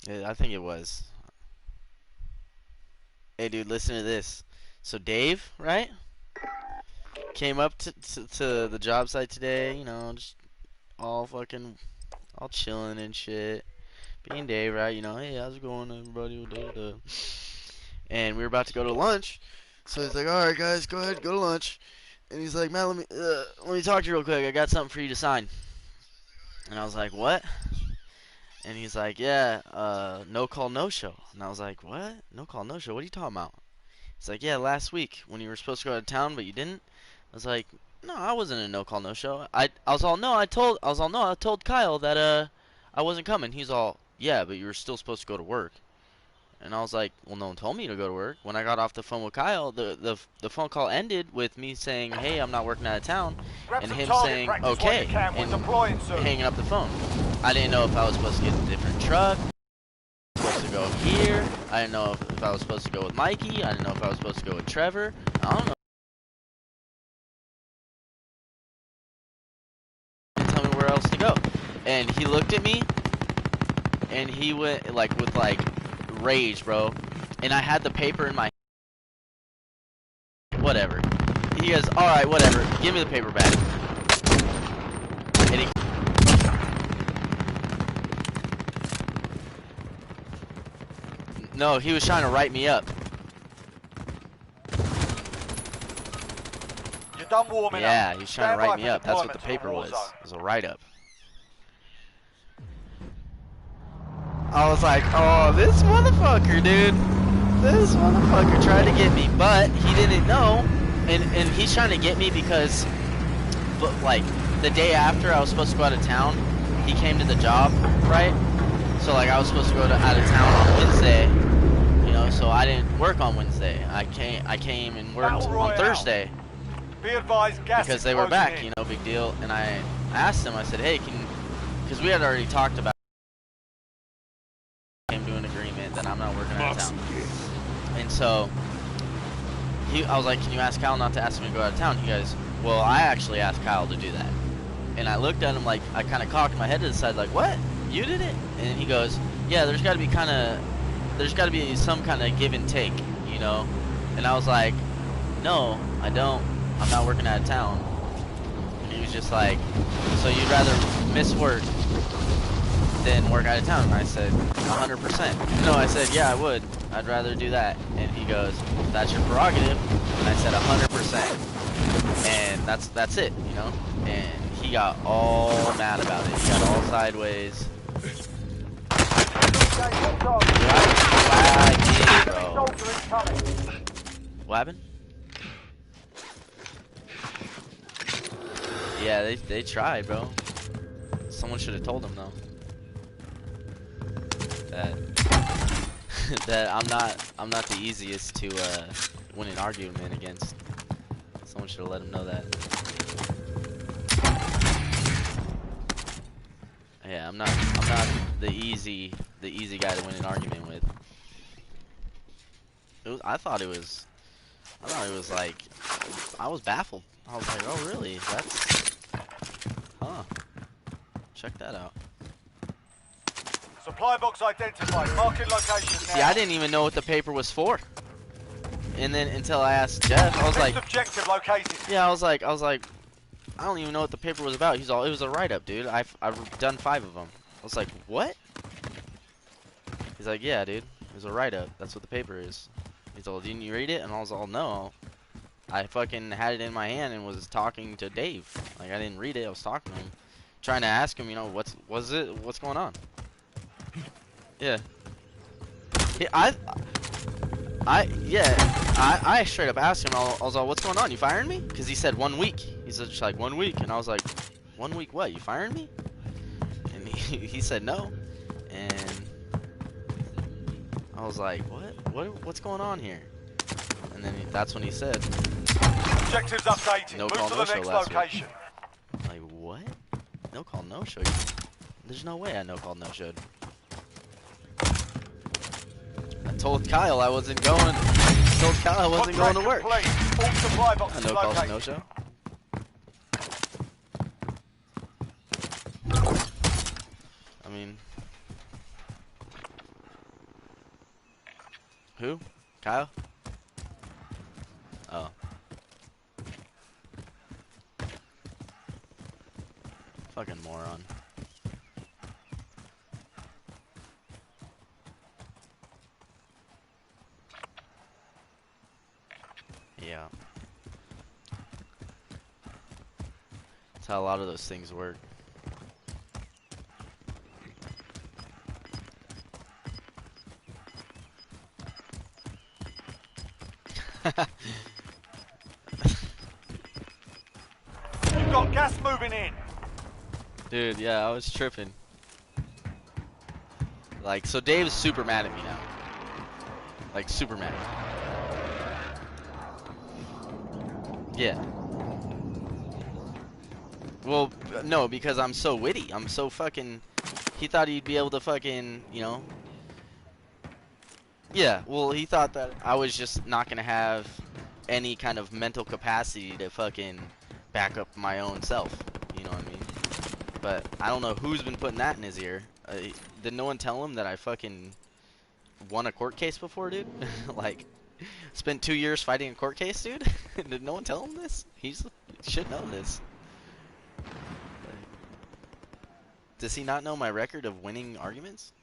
I think it was. Hey, dude, listen to this. So Dave, right, came up to the job site today. You know, just all fucking all chilling and shit. Being Dave, right? You know, hey, how's it going, everybody? Da, da, da. And we were about to go to lunch. So he's like, all right, guys, go ahead, go to lunch. And he's like, man, let me talk to you real quick. I got something for you to sign. And I was like, what? And he's like, yeah, no call, no show. And I was like, what? No call, no show? What are you talking about? He's like, yeah, last week when you were supposed to go to town, but you didn't. I was like, no, I wasn't in a no call, no show. I was all, no, I told Kyle that, I wasn't coming. He's all, yeah, but you were still supposed to go to work. And I was like, well, no one told me to go to work. When I got off the phone with Kyle, the phone call ended with me saying, hey, I'm not working out of town, Grab and some him target saying, practice while you okay, can. We're and deploying soon. hanging up the phone. I didn't know if I was supposed to get a different truck, supposed to go here. I didn't know if I was supposed to go with Mikey. I didn't know if I was supposed to go with Trevor. I don't know. Tell me where else to go. And he looked at me, and he went like with like rage, bro. And I had the paper in my whatever. He goes, all right, whatever. Give me the paper back. And he no, he was trying to write me up. You're done warming up. Yeah, he was trying to write me up. That's what the Deployment to paper was. warzone. It was a write-up. I was like, oh, this motherfucker, dude. This motherfucker tried to get me, but he didn't know. And he's trying to get me because, like, the day after I was supposed to go out of town, he came to the job, right? So, like, I was supposed to go out of town on Wednesday, you know, so I didn't work on Wednesday. I came and worked on Thursday. Be advised, gas Because they were back, you know, big deal. And I asked him, I said, hey, because we had already talked about came to an agreement that I'm not working out of town. And so I was like, can you ask Kyle not to ask me to go out of town? He goes, well, I actually asked Kyle to do that. And I looked at him like, I kind of cocked my head to the side like, what? You did it? And he goes, yeah, there's got to be some kind of give and take, you know? And I was like, no, I don't. I'm not working out of town. And he was just like, so you'd rather miss work than work out of town? And I said, 100%. No, I said, yeah, I would. I'd rather do that. And he goes, that's your prerogative. And I said, 100%. And that's it, you know? And he got all mad about it. He got all sideways. What happened? Yeah, they tried, bro. Someone should have told them though. That I'm not the easiest to win an argument against. Someone should have let him know that. Yeah, I'm not the easy guy to win an argument with. I thought it was like, I was baffled. I was like, oh really? Huh. Check that out. Supply box identified. Marking location now. See, I didn't even know what the paper was for. And then until I asked Jeff, I was like, objective located. yeah, I was like, I don't even know what the paper was about. He's all, it was a write-up, dude. I've done 5 of them. I was like, what? He's like, yeah, dude. It was a write-up. That's what the paper is. He's all, didn't you read it? And I was all, no. I fucking had it in my hand and was talking to Dave. Like, I didn't read it. I was talking to him, trying to ask him, you know, what's going on? Yeah. I straight up asked him. I was like, what's going on? You firing me? Because he said 1 week. He said just like 1 week, and I was like, 1 week what? You firing me? And he said no, and I was like, what's going on here? And then that's when he said, objectives updated. No Move call, to no the show next last week. location. I'm like, what? No call, no show? There's no way I no call, no showed. I told Kyle I wasn't going. I told Kyle I wasn't going to work. All supply boxes No call, located. no show. I mean, Who? Kyle? Oh. Fucking moron. Yeah. That's how a lot of those things work. You've got gas moving in. Dude, yeah, I was tripping. Like, so Dave's super mad at me now. Like, super mad. Yeah. Well, no, because I'm so witty. I'm so fucking... He thought he'd be able to fucking, you know... Yeah, well, he thought that I was just not gonna have any kind of mental capacity to fucking back up my own self. You know what I mean? But I don't know who's been putting that in his ear. Did no one tell him that I fucking won a court case before, dude? Like, spent 2 years fighting a court case, dude? Did no one tell him this? He should know this. Does he not know my record of winning arguments?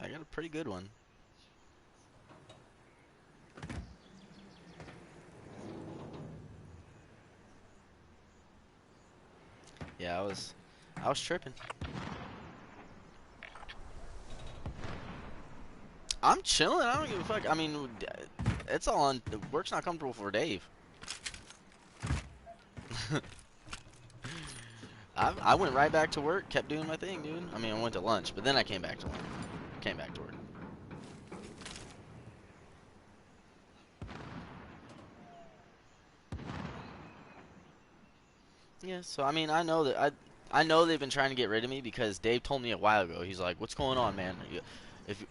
I got a pretty good one. Yeah, I was tripping. I'm chilling. I don't give a fuck. I mean, it's all on. The work's not comfortable for Dave. I went right back to work, kept doing my thing, dude. I mean, I went to lunch, but then I came back to work. Came back to work. Yeah, so I mean, I know that I know they've been trying to get rid of me because Dave told me a while ago. He's like, "What's going on, man?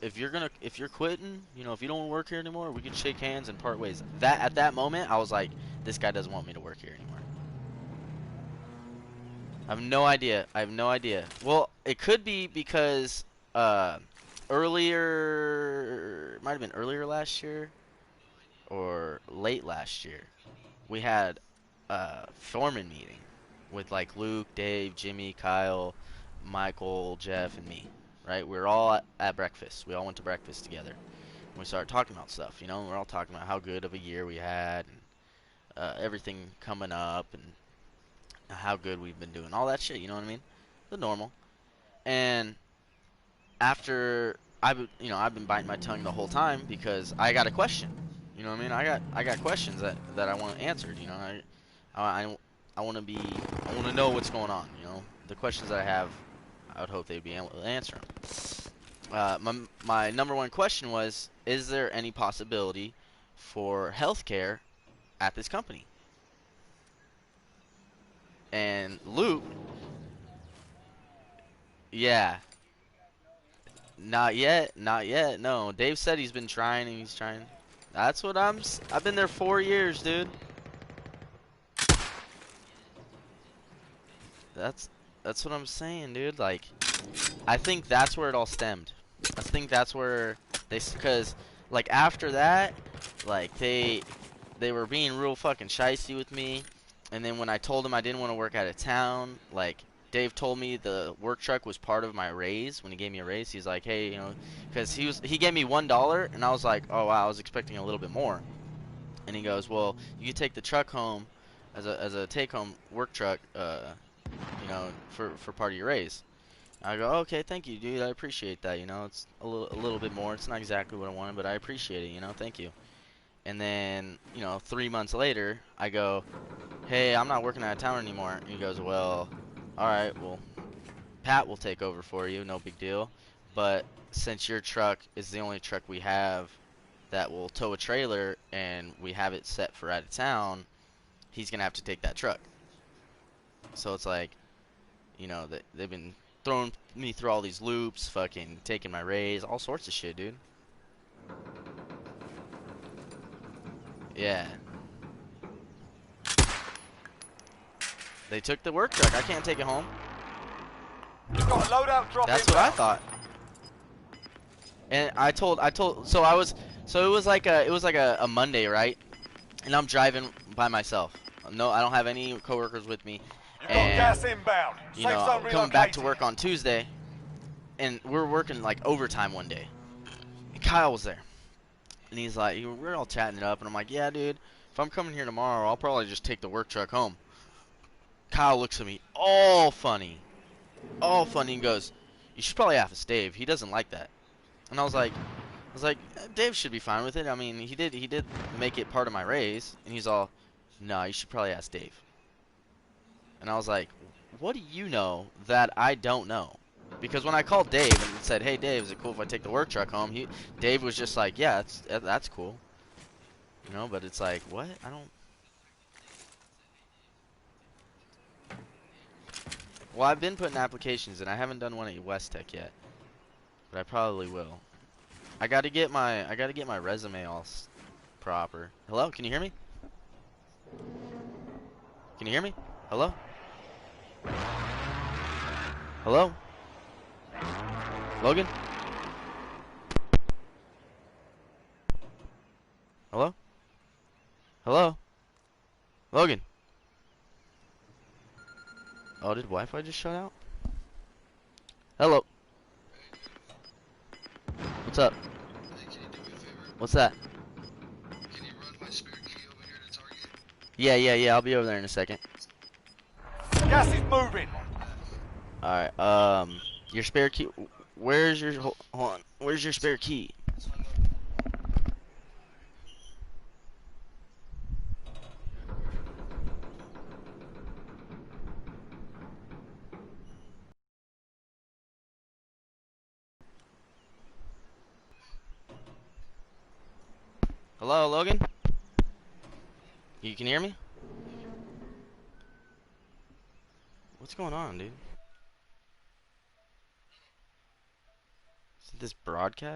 If you're quitting, you know, if you don't want to work here anymore, we can shake hands and part ways." That at that moment, I was like, "This guy doesn't want me to work here anymore." I have no idea. I have no idea. Well, it could be because earlier, it might have been earlier last year or late last year, we had a foreman meeting with like Luke, Dave, Jimmy, Kyle, Michael, Jeff, and me. Right? We were all at breakfast. We all went to breakfast together. And we started talking about stuff. You know, we're all talking about how good of a year we had, and everything coming up, and how good we've been doing, all that shit. You know what I mean? The normal. And after I've been biting my tongue the whole time because I got a question. You know what I mean? I got questions that I want answered. You know, I want to know what's going on. You know, the questions that I have, I would hope they'd be able to answer them. My number one question was, is there any possibility for healthcare at this company? And Luke, yeah, not yet, not yet. No, Dave said he's been trying and he's trying. That's what I've been there 4 years, dude. That's what I'm saying, dude. Like, I think that's where it all stemmed. I think that's where because like after that, like they were being real fucking shysty with me, and then when I told them I didn't want to work out of town, like Dave told me the work truck was part of my raise. When he gave me a raise, he's like, hey, you know, because he gave me $1, and I was like, oh wow, I was expecting a little bit more. And he goes, well, you can take the truck home as a take home work truck, you know, for part of your raise. I go, okay, thank you, dude. I appreciate that. You know, it's a little bit more. It's not exactly what I wanted, but I appreciate it. You know, thank you. And then, you know, 3 months later, I go, hey, I'm not working out of town anymore. And he goes, well, all right, well, Pat will take over for you. No big deal. But since your truck is the only truck we have that will tow a trailer and we have it set for out of town, he's gonna have to take that truck. So it's like, you know, they've been throwing me through all these loops, fucking taking my raise, all sorts of shit, dude. Yeah. They took the work truck. I can't take it home. You've got a loadout drop That's what I inbound. thought. And so So it was like a Monday, right? And I'm driving by myself. No, I don't have any coworkers with me, You've got and gas inbound. you Safe know, zone I'm coming back to relocated. work on Tuesday, and we're working like overtime one day. And Kyle was there, and he's like, we're all chatting it up, and I'm like, yeah, dude, if I'm coming here tomorrow, I'll probably just take the work truck home. Kyle looks at me all funny, and goes, you should probably ask Dave. He doesn't like that. And I was like, Dave should be fine with it. I mean, he did make it part of my raise, and he's all, no, you should probably ask Dave. And I was like, what do you know that I don't know? Because when I called Dave and said, hey Dave, is it cool if I take the work truck home? Dave was just like, yeah, that's cool. You know, but it's like, what? I don't. Well, I've been putting applications in. I haven't done one at West Tech yet, but I probably will. I gotta get my resume all proper. Hello, can you hear me? Can you hear me? Hello? Hello? Logan? Hello? Hello? Logan? Oh, did Wi-Fi just shut out? Hello? What's up? Hey, can you do me a favor? What's that? Can you run my spare key over here to Target? Yeah, I'll be over there in a second. Gas is moving. Alright, your spare key. Where's your, hold on. Where's your spare key? It's on the. Hello, Logan? You can hear me? What's going on, dude? Is it this broadcast?